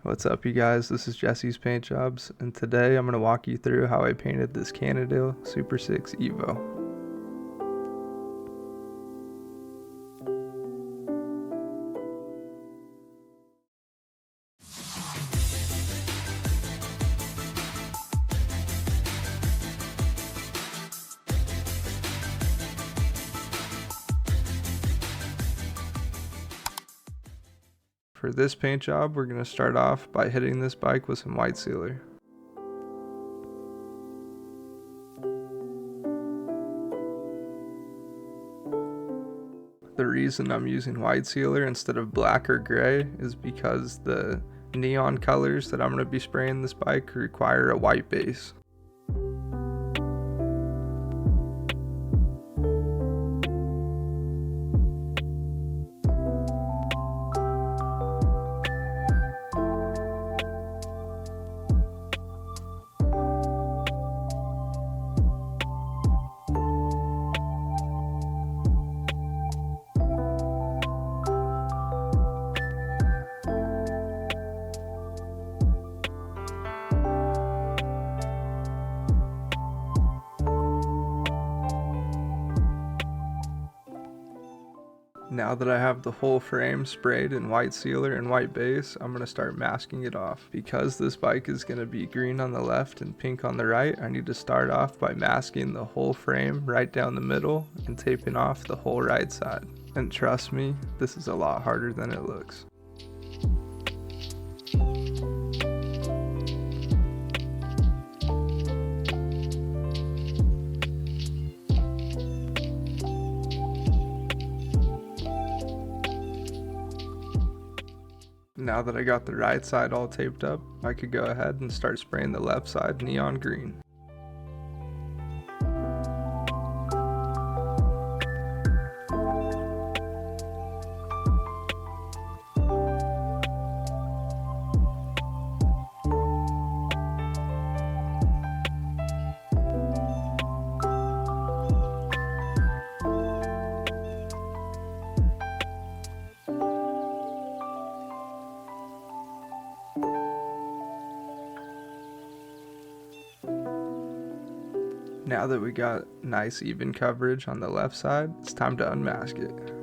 What's up, you guys? This is Jesse's Paint Jobs, and today I'm going to walk you through how I painted this Cannondale SuperSixEvo. For this paint job, we're going to start off by hitting this bike with some white sealer. The reason I'm using white sealer instead of black or gray is because the neon colors that I'm going to be spraying this bike require a white base. Now that I have the whole frame sprayed in white sealer and white base, I'm going to start masking it off. Because this bike is going to be green on the left and pink on the right, I need to start off by masking the whole frame right down the middle and taping off the whole right side. And trust me, this is a lot harder than it looks. Now that I got the right side all taped up, I could go ahead and start spraying the left side neon green. Now that we got nice even coverage on the left side, it's time to unmask it.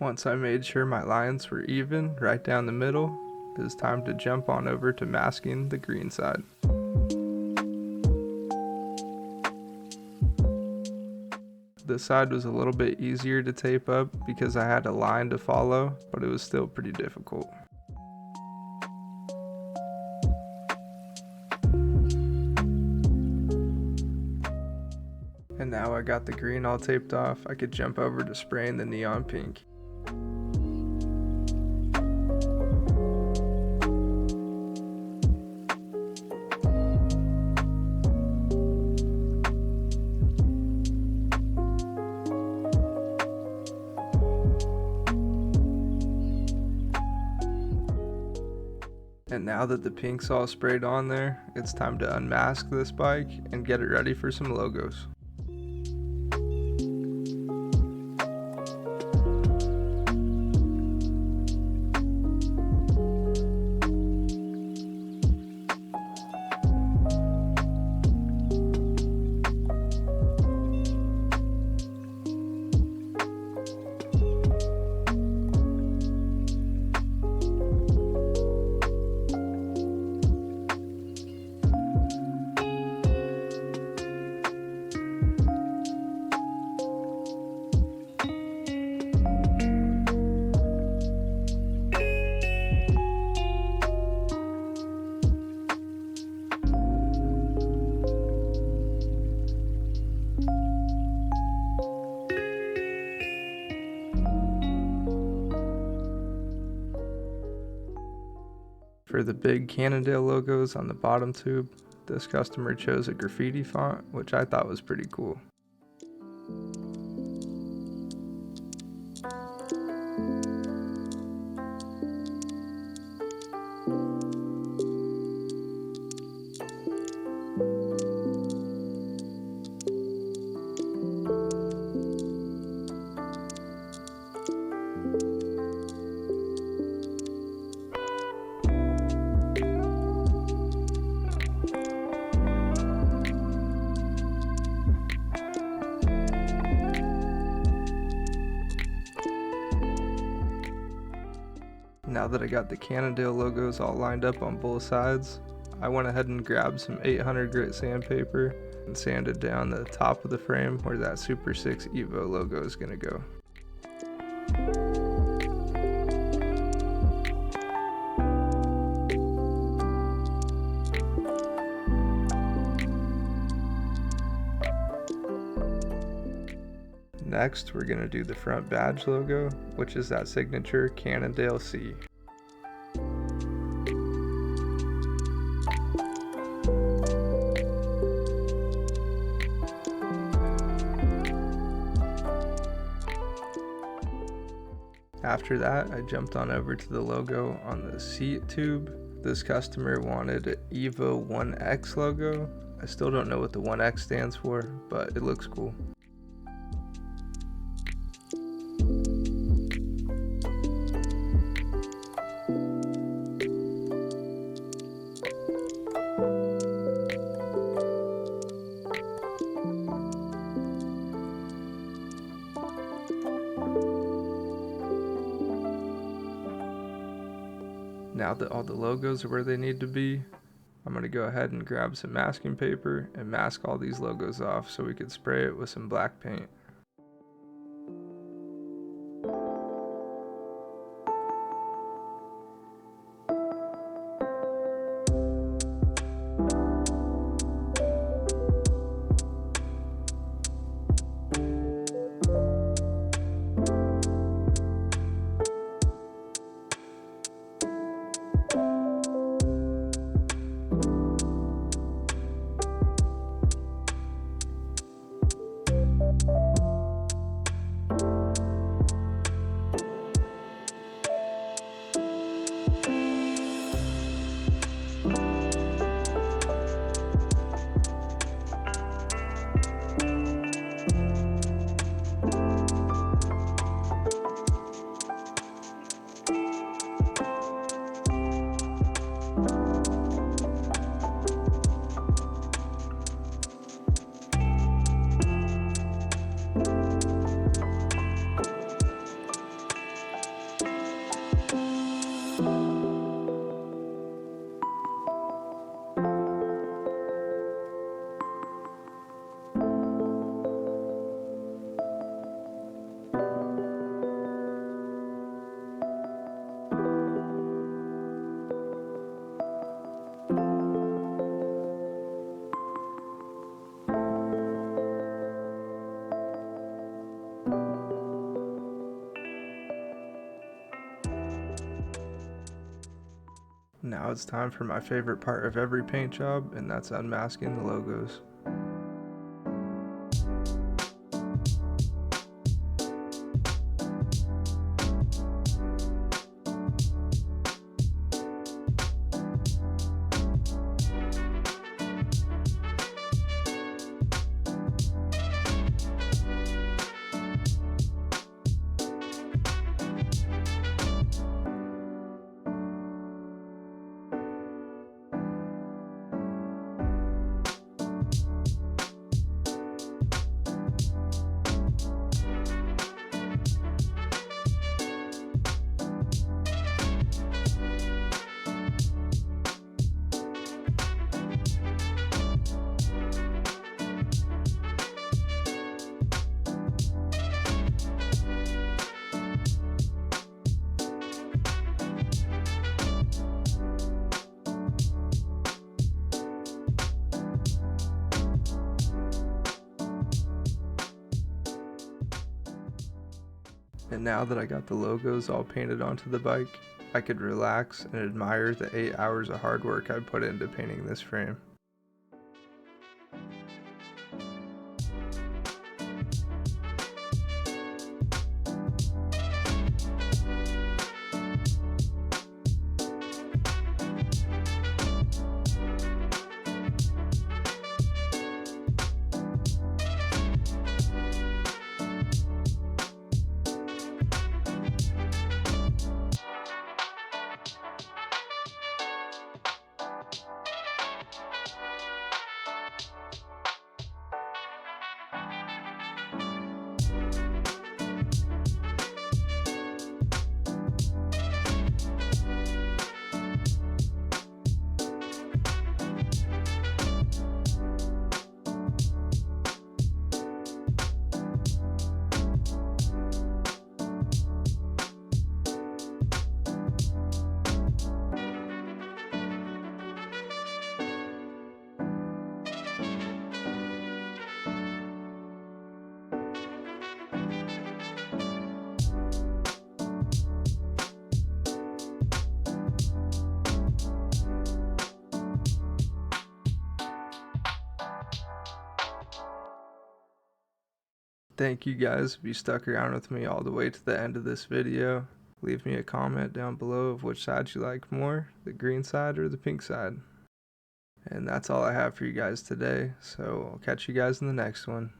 Once I made sure my lines were even right down the middle, it was time to jump on over to masking the green side. This side was a little bit easier to tape up because I had a line to follow, but it was still pretty difficult. And now I got the green all taped off, I could jump over to spraying the neon pink. And now that the pink's all sprayed on there, it's time to unmask this bike and get it ready for some logos. For the big Cannondale logos on the bottom tube, this customer chose a graffiti font, which I thought was pretty cool. Now that I got the Cannondale logos all lined up on both sides, I went ahead and grabbed some 800 grit sandpaper and sanded down the top of the frame where that SuperSixEvo logo is going to go. Next, we're going to do the front badge logo, which is that signature Cannondale C. After that, I jumped on over to the logo on the seat tube. This customer wanted an Evo 1X logo. I still don't know what the 1X stands for, but it looks cool. Now that all the logos are where they need to be, I'm going to go ahead and grab some masking paper and mask all these logos off so we can spray it with some black paint. Now it's time for my favorite part of every paint job, and that's unmasking the logos. And now that I got the logos all painted onto the bike, I could relax and admire the 8 hours of hard work I put into painting this frame. Thank you guys if you stuck around with me all the way to the end of this video. Leave me a comment down below of which side you like more, the green side or the pink side. And that's all I have for you guys today, so I'll catch you guys in the next one.